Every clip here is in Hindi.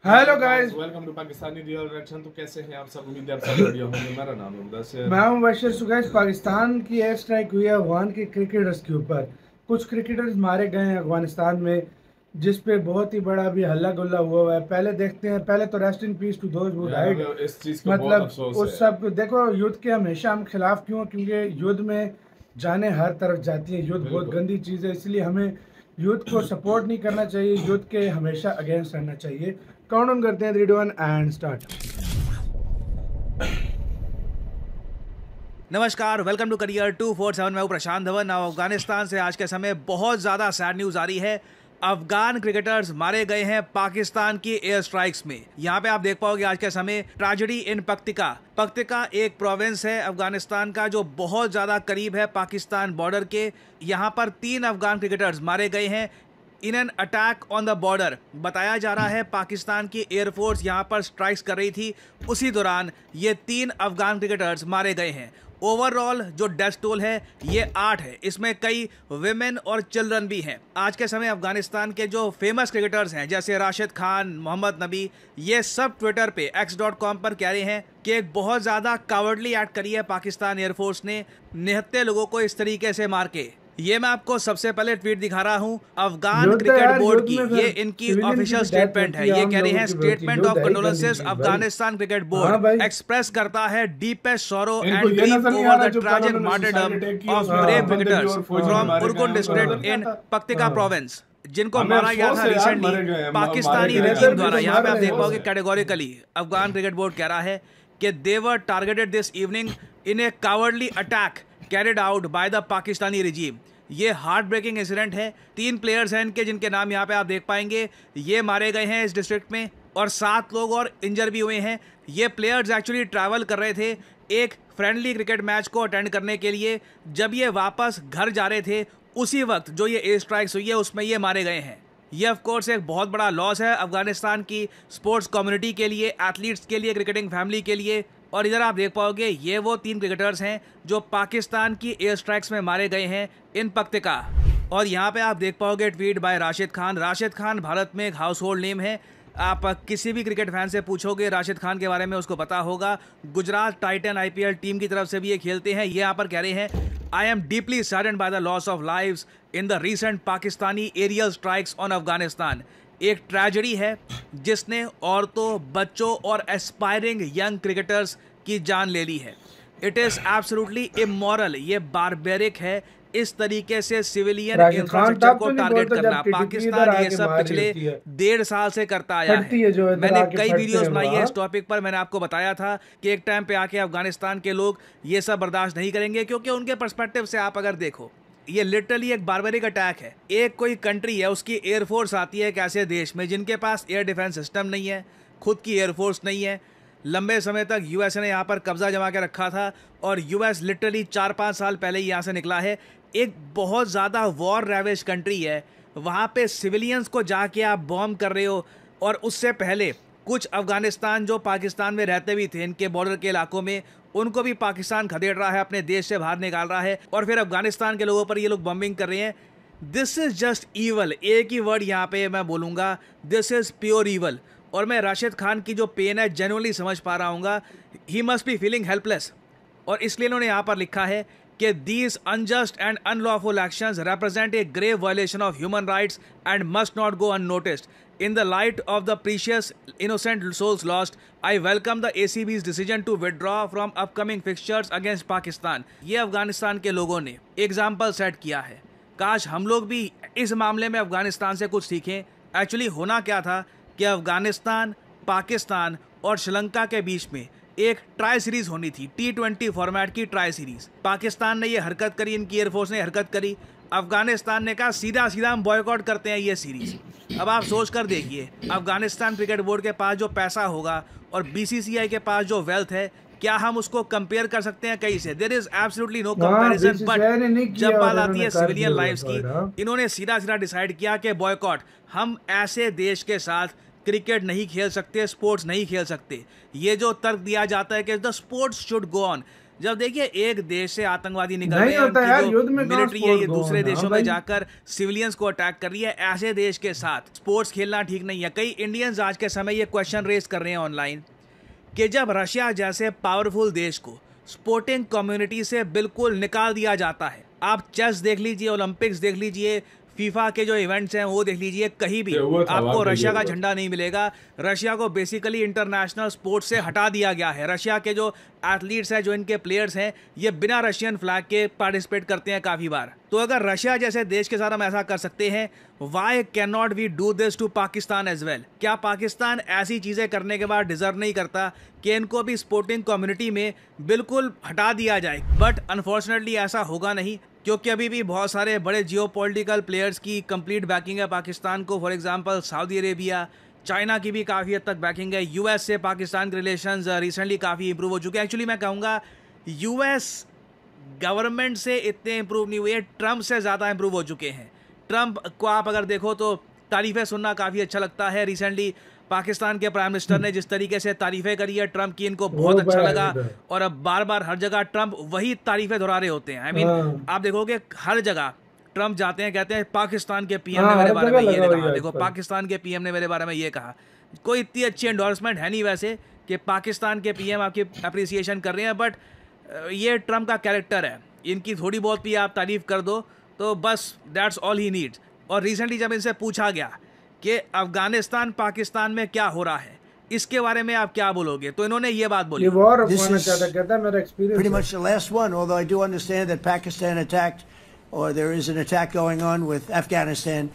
Hello guys. Welcome to Pakistani real reaction. तो कैसे हैं आप सब? उम्मीद है आप सब बढ़िया होंगे। मेरा नाम है मुदस्सिर। मैं हूं बशीर सुगैस। पाकिस्तान की एयर स्ट्राइक हुई है अफगान के क्रिकेटर्स के ऊपर। कुछ क्रिकेटर्स मारे गए हैं अफगानिस्तान में, जिस पे बहुत ही बड़ा भी हल्ला गुल्ला हुआ है। पहले देखते हैं, पहले तो rest in peace to those who यार डाइड। हमें इस चीज का बहुत मतलब अफसोस उस है। सब देखो, युद्ध के हमेशा हम खिलाफ क्यों? क्योंकि युद्ध में जाने हर तरफ जाती है। युद्ध बहुत बिल्कुल। गंदी चीज़ है, इसलिए हमें युद्ध को सपोर्ट नहीं करना चाहिए। युद्ध के हमेशा अगेंस्ट रहना चाहिए। काउंट करते हैं 3 2 1 एंड स्टार्ट। नमस्कार, वेलकम टू करियर 247। मैं हूं प्रशांत धवन। अफगानिस्तान से आज के समय बहुत ज़्यादा सैड न्यूज़ आ रही है। अफगान क्रिकेटर्स मारे गए हैं पाकिस्तान की एयर स्ट्राइक्स में। यहाँ पे आप देख पाओगे आज के समय ट्रेजेडी इन पक्तिका। पक्तिका एक प्रोविंस है अफगानिस्तान का जो बहुत ज़्यादा करीब है पाकिस्तान बॉर्डर के। यहाँ पर 3 अफगान क्रिकेटर्स मारे गए हैं in an attack on the border. बताया जा रहा है पाकिस्तान की एयरफोर्स यहाँ पर स्ट्राइक्स कर रही थी, उसी दौरान ये 3 अफगान क्रिकेटर्स मारे गए हैं। ओवरऑल जो डेथ टोल है ये 8 है, इसमें कई विमेन और चिल्ड्रन भी हैं। आज के समय अफगानिस्तान के जो फेमस क्रिकेटर्स हैं जैसे राशिद खान, मोहम्मद नबी, ये सब ट्विटर पे x.com पर कह रहे हैं कि एक बहुत ज़्यादा कावर्डली एक्ट करी है पाकिस्तान एयरफोर्स ने, निहत्थे लोगों को इस तरीके से मार के। ये मैं आपको सबसे पहले ट्वीट दिखा रहा हूं अफगान क्रिकेट बोर्ड की। ये इनकी ऑफिशियल स्टेटमेंट है। ये कह रहे हैं statement of condolences Afghanistan cricket board express करता है deepest sorrow and grief over the tragic martyrdom of brave cricketers from Urgun district in Paktika province, जिनको मारा गया था रिसेंटली पाकिस्तानी रेजिम द्वारा। यहाँ पे आप देख पाओगे कैटेगोरिकली अफगान क्रिकेट बोर्ड कह रहा है कि they were targeted this evening in a cowardly attack carried out by the Pakistani regime. ये हार्ट ब्रेकिंग इंसिडेंट है। 3 प्लेयर्स हैं इनके, जिनके नाम यहाँ पे आप देख पाएंगे। ये मारे गए हैं इस डिस्ट्रिक्ट में और 7 लोग और इंजर भी हुए हैं। ये प्लेयर्स एक्चुअली ट्रैवल कर रहे थे एक फ्रेंडली क्रिकेट मैच को अटेंड करने के लिए। जब ये वापस घर जा रहे थे उसी वक्त जो ये एयर स्ट्राइक्स हुई है उसमें ये मारे गए हैं। ये ऑफ कोर्स एक बहुत बड़ा लॉस है अफगानिस्तान की स्पोर्ट्स कम्युनिटी के लिए, एथलीट्स के लिए, क्रिकेटिंग फैमिली के लिए। और इधर आप देख पाओगे ये वो 3 क्रिकेटर्स हैं जो पाकिस्तान की एयर स्ट्राइक्स में मारे गए हैं इन पक्तिका। और यहाँ पे आप देख पाओगे ट्वीट बाय राशिद खान। राशिद खान भारत में एक हाउस होल्ड नेम है। आप किसी भी क्रिकेट फैन से पूछोगे राशिद खान के बारे में उसको पता होगा। गुजरात टाइटन IPL टीम की तरफ से भी ये खेलते हैं। ये यहाँ पर कह रहे हैं I am deeply saddened by the loss of lives in the recent Pakistani aerial strikes on Afghanistan. एक ट्रेजेडी है जिसने औरतों, बच्चों और एस्पायरिंग यंग क्रिकेटर्स की जान ले ली है। इट इज़ एब्सोल्युटली इमोरल, ये बारबेरिक है इस तरीके से सिविलियन इंफ्रास्ट्रक्चर को टारगेट करना। पाकिस्तान ये सब पिछले 1.5 साल से करता आया है। मैंने कई वीडियोस बनाई है इस टॉपिक पर। मैंने आपको बताया था कि एक टाइम पे आके अफगानिस्तान के लोग ये सब बर्दाश्त नहीं करेंगे, क्योंकि उनके पर्सपेक्टिव से आप अगर देखो ये लिटरली एक बारबेरिक अटैक है। एक कोई कंट्री है, उसकी एयरफोर्स आती है एक ऐसे देश में जिनके पास एयर डिफेंस सिस्टम नहीं है, खुद की एयरफोर्स नहीं है। लंबे समय तक यूएस ने यहाँ पर कब्जा जमा के रखा था और यूएस लिटरली 4-5 साल पहले ही यहाँ से निकला है। एक बहुत ज़्यादा वॉर रेवेज कंट्री है, वहाँ पे सिविलियंस को जाके आप बॉम्ब कर रहे हो। और उससे पहले कुछ अफगानिस्तान जो पाकिस्तान में रहते भी थे इनके बॉर्डर के इलाकों में, उनको भी पाकिस्तान खदेड़ रहा है, अपने देश से बाहर निकाल रहा है। और फिर अफगानिस्तान के लोगों पर ये लोग बॉम्बिंग कर रहे हैं। This is just evil. एक ही वर्ड यहाँ पे मैं बोलूँगा, दिस इज़ प्योर ईवल। और मैं राशिद खान की जो पेन है जेन्युइनली समझ पा रहा हूँ। He must be feeling helpless. और इसलिए इन्होंने यहाँ पर लिखा है कि these unjust and unlawful actions represent a grave violation of human rights and must not go unnoticed. In the light of the precious innocent souls lost, I welcome the ACB's decision to withdraw from upcoming fixtures against Pakistan. ये अफगानिस्तान के लोगों ने एग्जाम्पल सेट किया है। काश हम लोग भी इस मामले में अफगानिस्तान से कुछ सीखें। एक्चुअली होना क्या था कि अफगानिस्तान, पाकिस्तान और श्रीलंका के बीच में एक ट्राई सीरीज होनी थी, T20 फॉर्मेट की ट्राई सीरीज। पाकिस्तान ने ये हरकत करी, इनकी एयरफोर्स ने हरकत करी। अफगानिस्तान ने कहा सीधा सीधा हम बॉयकॉट करते हैं ये सीरीज। अब आप सोच कर देखिए, अफगानिस्तान क्रिकेट बोर्ड के पास जो पैसा होगा और BCCI के पास जो वेल्थ है, क्या हम उसको कंपेयर कर सकते हैं कहीं से? There is absolutely no comparison. But जब बात आती है सिविलियन लाइव्स की, इन्होंने सीधा सीधा डिसाइड किया कि बॉयकॉट। हम ऐसे देश के साथ क्रिकेट नहीं खेल सकते, स्पोर्ट्स नहीं खेल सकते। ये जो तर्क दिया जाता है कि the sports should go on, जब देखिए एक देश से आतंकवादी निकल रहे हैं, होता यार, उनकी युद्ध जो में मिलिट्री है ये दूसरे देशों में जाकर सिविलियंस को अटैक कर रही है, ऐसे देश के साथ स्पोर्ट्स खेलना ठीक नहीं है। कई इंडियंस आज के समय ये क्वेश्चन रेज कर रहे हैं ऑनलाइन कि जब रशिया जैसे पावरफुल देश को स्पोर्टिंग कम्युनिटी से बिल्कुल निकाल दिया जाता है, आप चेस देख लीजिए, ओलंपिक्स देख लीजिए, फीफा के जो इवेंट्स हैं वो देख लीजिए, कहीं भी आपको रशिया का झंडा नहीं मिलेगा। रशिया को बेसिकली इंटरनेशनल स्पोर्ट्स से हटा दिया गया है। रशिया के जो एथलीट्स हैं, जो इनके प्लेयर्स हैं, ये बिना रशियन फ्लैग के पार्टिसिपेट करते हैं काफ़ी बार। तो अगर रशिया जैसे देश के साथ हम ऐसा कर सकते हैं, why can not we do this to Pakistan as well? क्या पाकिस्तान ऐसी चीज़ें करने के बाद डिजर्व नहीं करता कि इनको भी स्पोर्टिंग कम्युनिटी में बिल्कुल हटा दिया जाए? बट अनफॉर्चुनेटली ऐसा होगा नहीं, क्योंकि अभी भी बहुत सारे बड़े जियोपॉलिटिकल प्लेयर्स की कंप्लीट बैकिंग है पाकिस्तान को। For example Saudi Arabia, China की भी काफ़ी हद तक बैकिंग है। यूएस से पाकिस्तान के रिलेशंस रिसेंटली काफ़ी इंप्रूव हो चुके हैं। एक्चुअली मैं कहूँगा यूएस गवर्नमेंट से इतने इंप्रूव नहीं हुए, ट्रंप से ज़्यादा इंप्रूव हो चुके हैं। ट्रंप को आप अगर देखो तो तारीफ़ें सुनना काफ़ी अच्छा लगता है। रिसेंटली पाकिस्तान के प्राइम मिनिस्टर ने जिस तरीके से तारीफ़ें करी है ट्रंप की, इनको बहुत अच्छा लगा, और अब बार बार हर जगह ट्रंप वही तारीफ़ें दोहरा रहे होते हैं। आई मीन आप देखोगे हर जगह ट्रंप जाते हैं, कहते हैं पाकिस्तान के पीएम ने मेरे बारे में ये कहा, देखो पाकिस्तान के पीएम ने मेरे बारे में ये कहा। कोई इतनी अच्छी एंडोर्समेंट है नहीं वैसे कि पाकिस्तान के पीएम आपकी अप्रिसिएशन कर रहे हैं, बट ये ट्रंप का कैरेक्टर है, इनकी थोड़ी बहुत भी आप तारीफ़ कर दो तो बस दैट्स ऑल ही नीड्स। और रिसेंटली जब इनसे पूछा गया कि अफगानिस्तान पाकिस्तान में क्या हो रहा है, इसके बारे में आप क्या बोलोगे, तो इन्होंने ये बात बोली, pretty much the last one, although I do understand that Pakistan attacked, or there is an attack going on with Afghanistan.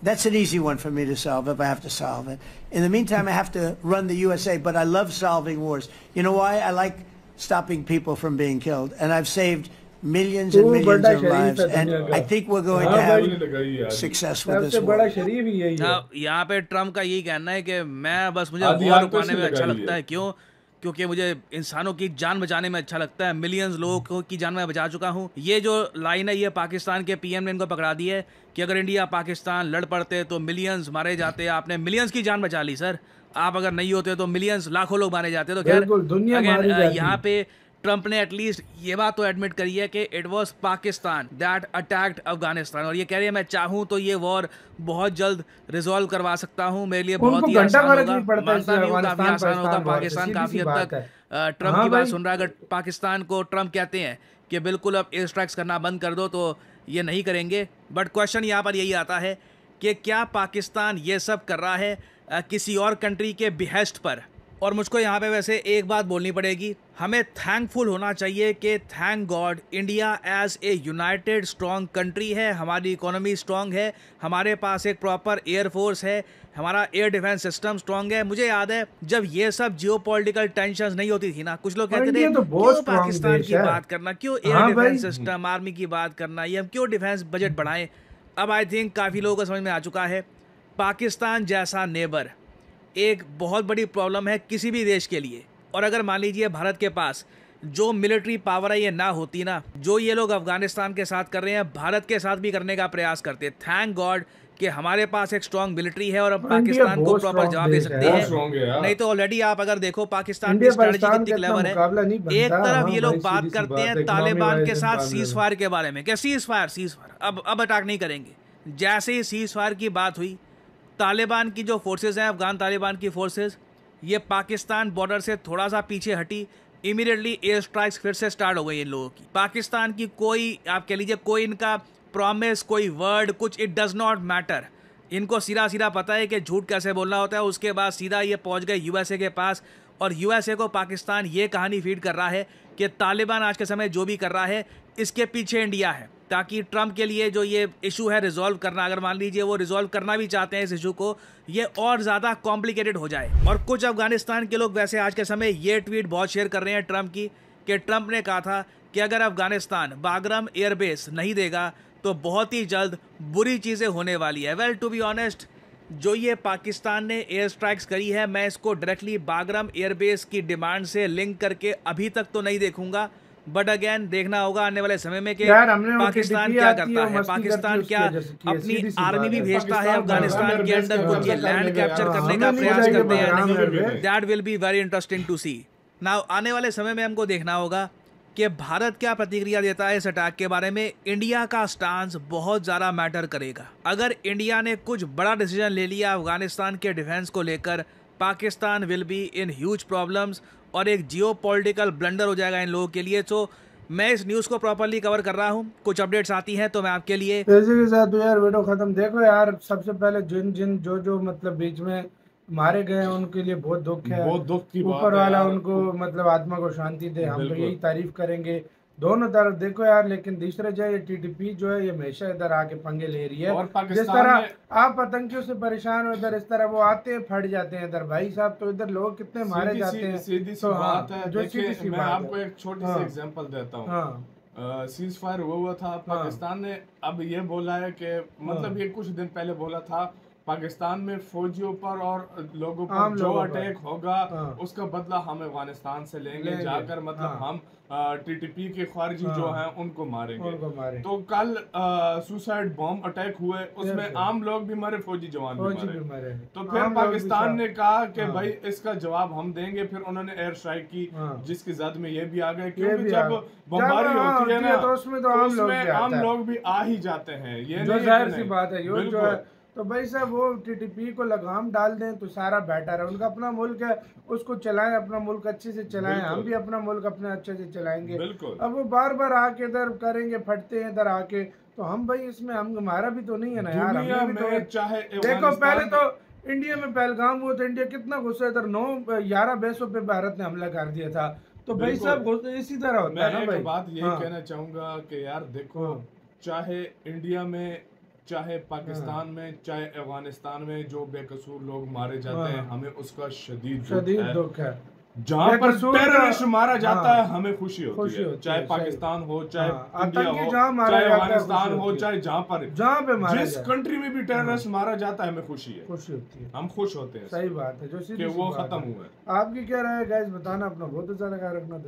That's an easy one for me to solve if I have to solve it. In the meantime, I have to run the USA, but I love solving wars. You know why? I like stopping people from being killed, and I've saved millions and millions of lives, and I think we're going to have success with this war. यहाँ पे ट्रम्प का यही कहना है कि मैं बस मुझे वॉर रुकवाने में अच्छा लगता है। क्यों? क्योंकि मुझे इंसानों की जान बचाने में अच्छा लगता है, मिलियंस लोगों की जान मैं बचा चुका हूँ। ये जो लाइन है ये पाकिस्तान के पीएम ने इनको पकड़ा दी है कि अगर इंडिया पाकिस्तान लड़ पड़ते तो मिलियंस मारे जाते। आपने मिलियंस की जान बचा ली सर, आप अगर नहीं होते तो मिलियंस लाखों लोग मारे जाते। तो खैर यहाँ पे ट्रंप ने एटलीस्ट ये बात तो एडमिट करी है कि it was Pakistan that attacked Afghanistan, और ये कह रही है मैं चाहूँ तो ये वॉर बहुत जल्द रिजॉल्व करवा सकता हूँ, मेरे लिए बहुत ही आसान होगा, मानता भी हूँ काफी आसान होगा। पाकिस्तान काफी हद तक ट्रंप की बात सुन रहा है। अगर पाकिस्तान को ट्रंप कहते हैं कि बिल्कुल अब एयर स्ट्राइक्स करना बंद कर दो तो ये नहीं करेंगे। बट क्वेश्चन यहाँ पर यही आता है कि क्या पाकिस्तान ये सब कर रहा है किसी और कंट्री के बिहेस्ट पर? और मुझको यहाँ पे वैसे एक बात बोलनी पड़ेगी, हमें थैंकफुल होना चाहिए कि thank God India as a united strong country है, हमारी इकोनॉमी स्ट्रॉन्ग है, हमारे पास एक प्रॉपर एयरफोर्स है, हमारा एयर डिफेंस सिस्टम स्ट्रॉन्ग है। मुझे याद है जब ये सब जियोपॉलिटिकल टेंशंस नहीं होती थी ना, कुछ लोग कहते थे तो क्यों पाकिस्तान की बात करना, क्यों एयर डिफेंस सिस्टम आर्मी की बात करना, ये हम क्यों डिफेंस बजट बढ़ाएं। अब आई थिंक काफ़ी लोगों को समझ में आ चुका है पाकिस्तान जैसा नेबर एक बहुत बड़ी प्रॉब्लम है किसी भी देश के लिए। और अगर मान लीजिए भारत के पास जो मिलिट्री पावर है ये ना होती ना, जो ये लोग अफगानिस्तान के साथ कर रहे हैं भारत के साथ भी करने का प्रयास करते। थैंक गॉड कि हमारे पास एक स्ट्रॉन्ग मिलिट्री है और हम पाकिस्तान को प्रॉपर जवाब दे सकते हैं। नहीं तो ऑलरेडी आप अगर देखो पाकिस्तान की स्ट्रेटजी कितनी क्लेवर है। एक तरफ ये लोग बात करते हैं तालिबान के साथ सीज फायर के बारे में, क्या सीज फायर अब अटैक नहीं करेंगे। जैसे ही सीज फायर की बात हुई, तालिबान की जो फोर्सेस हैं, अफगान तालिबान की फोर्सेस, ये पाकिस्तान बॉर्डर से थोड़ा सा पीछे हटी, इमीडिएटली एयर स्ट्राइक्स फिर से स्टार्ट हो गई इन लोगों की। पाकिस्तान की कोई आप कह लीजिए कोई इनका प्रॉमिस, कोई वर्ड, कुछ इट डज नॉट मैटर। इनको सीधा सीधा पता है कि झूठ कैसे बोलना होता है। उसके बाद सीधा ये पहुंच गए यूएसए के पास, और यूएसए को पाकिस्तान ये कहानी फीड कर रहा है कि तालिबान आज के समय जो भी कर रहा है इसके पीछे इंडिया है, ताकि ट्रंप के लिए जो ये इशू है रिजॉल्व करना, अगर मान लीजिए वो रिजॉल्व करना भी चाहते हैं इस इशू को, ये और ज़्यादा कॉम्प्लिकेटेड हो जाए। और कुछ अफगानिस्तान के लोग वैसे आज के समय ये ट्वीट बहुत शेयर कर रहे हैं ट्रंप की, कि ट्रंप ने कहा था कि अगर अफगानिस्तान बागरम एयरबेस नहीं देगा तो बहुत ही जल्द बुरी चीज़ें होने वाली है। वेल टू बी ऑनेस्ट, जो ये पाकिस्तान ने एयर स्ट्राइक्स करी है, मैं इसको डायरेक्टली बागरम एयरबेस की डिमांड से लिंक करके अभी तक तो नहीं देखूंगा। बट अगेन देखना होगा आने वाले समय में कि यार हमने वो पाकिस्तान TTP क्या आती है, करता वो है। मस्ती पाकिस्तान करती है, क्या उसकी वजह से की है, अपनी सीधी सी आर्मी बात भी है। भेजता है पाकिस्तान अफगानिस्तान के बेस अंदर के कुछ ये कब्जा लैंड करने कैप्चर गया। करने हाँ, का हमें नहीं प्रयास जाएंगे करते हैं या बहराम नहीं, में। That will be very interesting to see. Now आने वाले समय में हमको देखना होगा कि भारत क्या प्रतिक्रिया देता है इस अटैक के बारे में। इंडिया का स्टांस बहुत ज़्यादा मैटर करेगा। अगर इंडिया ने कुछ बड़ा डिसीजन ले लिया अफगानिस्तान के डिफेंस को लेकर, Pakistan will be in huge problems और एक जियोपॉलिटिकल ब्लंडर हो जाएगा इन लोगों के लिए। तो मैं इस न्यूज़ को प्रॉपर्ली कवर कर रहा हूँ, कुछ अपडेट्स आती हैं तो मैं आपके लिए तेजी के साथ तो यार वीडियो खत्म। देखो यार, सबसे पहले जिन जिन जो मतलब बीच में मारे गए हैं उनके लिए बहुत दुख है। बहुत दुख की बात ऊपर है वाला यार। उनको मतलब आत्मा को शांति दे, हम तो बिल्कुल। यही तारीफ करेंगे दोनों तरफ। देखो यार, लेकिन दूसरे जो है ये TTP जो है ये हमेशा इधर आके पंगे ले रही है। और जिस पाकिस्तान तरह में आप आतंकियों से परेशान हो, इधर इस तरह वो आते हैं फट जाते हैं इधर। भाई साहब, तो इधर लोग कितने मारे जाते हैं। सीधी सी तो हाँ, बात है। जो सीधी देखिए सी मैं बात आपको है। एक छोटी हाँ। सी एग्जांपल देता हूँ। हाँ सीज फायर हुआ था, पाकिस्तान ने अब ये बोला है कि मतलब ये कुछ दिन पहले बोला था पाकिस्तान में फौजियों पर और लोगों पर आम जो लोगों पर। अटैक होगा हाँ। उसका बदला हम अफगानिस्तान से लेंगे जाकर, मतलब हाँ। हम TTP के खारजी हाँ। जो हैं उनको मारेंगे। उनको मारे। तो कल सुसाइड बॉम्ब अटैक हुए, उसमें बिल्कुल। आम लोग भी मरे, फौजी जवान भी फौजी मरे। भी मरे। तो फिर आम लोग भी पाकिस्तान ने कहा कि हाँ। भाई इसका जवाब हम देंगे। फिर उन्होंने एयर स्ट्राइक की, हाँ। जिसकी जद में ये भी आ गए, ये क्योंकि भी जब आ- बमबारी जब हाँ होती है ना तो उसमें तो आम लोग भी आम आता है। लोग भी आ ही जाते हैं। ये जो नहीं है जाहिर कि सी नहीं। बात है, यो जो बिल्कुल। है तो भाई साहब वो TTP को लगाम डाल दें तो सारा बेटर है। उनका अपना मुल्क है, उसको चलाएं, अपना मुल्क अच्छे से चलाएं। हम बिल्कुल। भी अपना मुल्क अपने अच्छे से चलाएंगे। बिल्कुल। अब वो बार बार आके इधर करेंगे, फटते हैं इधर आके, तो हम भाई इसमें हम हमारा भी तो नहीं है ना यार। दुनिया हमने भी तो में चाहे देखो, पहले अफगानिस्तान तो इंडिया में पहलगाम हुआ तो इंडिया कितना गुस्सा, इधर 9-11 बेसों पे भारत ने हमला कर दिया था। तो भाई बिल्कुल। साहब गुस्सा इसी तरह होता है ना मैं भाई। एक बात ये हाँ। कहना चाहूंगा कि यार देखो, हाँ। चाहे इंडिया में, चाहे पाकिस्तान में, चाहे अफगानिस्तान में जो बेकसूर लोग मारे जाते हैं, हमें उसका शदीद दुख है। जहाँ पर बेकसूर टेररिस्ट का- मारा जाता हाँ। है हमें खुशी होती खुशी है। होती चाहे है, पाकिस्तान हो, चाहे हाँ। इंडिया आतंकी हो, जहाँ मारा चाहे जाता है, अफगानिस्तान खुशी हो, होती है। चाहे जहाँ पे मारा जिस जाए, कंट्री में भी टेररिस्ट मारा जाता है हमें खुशी है, खुशी होती है। हम खुश होते हैं सही बात है, जो सीधी कि सी वो बात खत्म है। हुआ है। आपकी क्या राय है गाइस, बताना। अपना बहुत ज्यादा ख्याल रखना।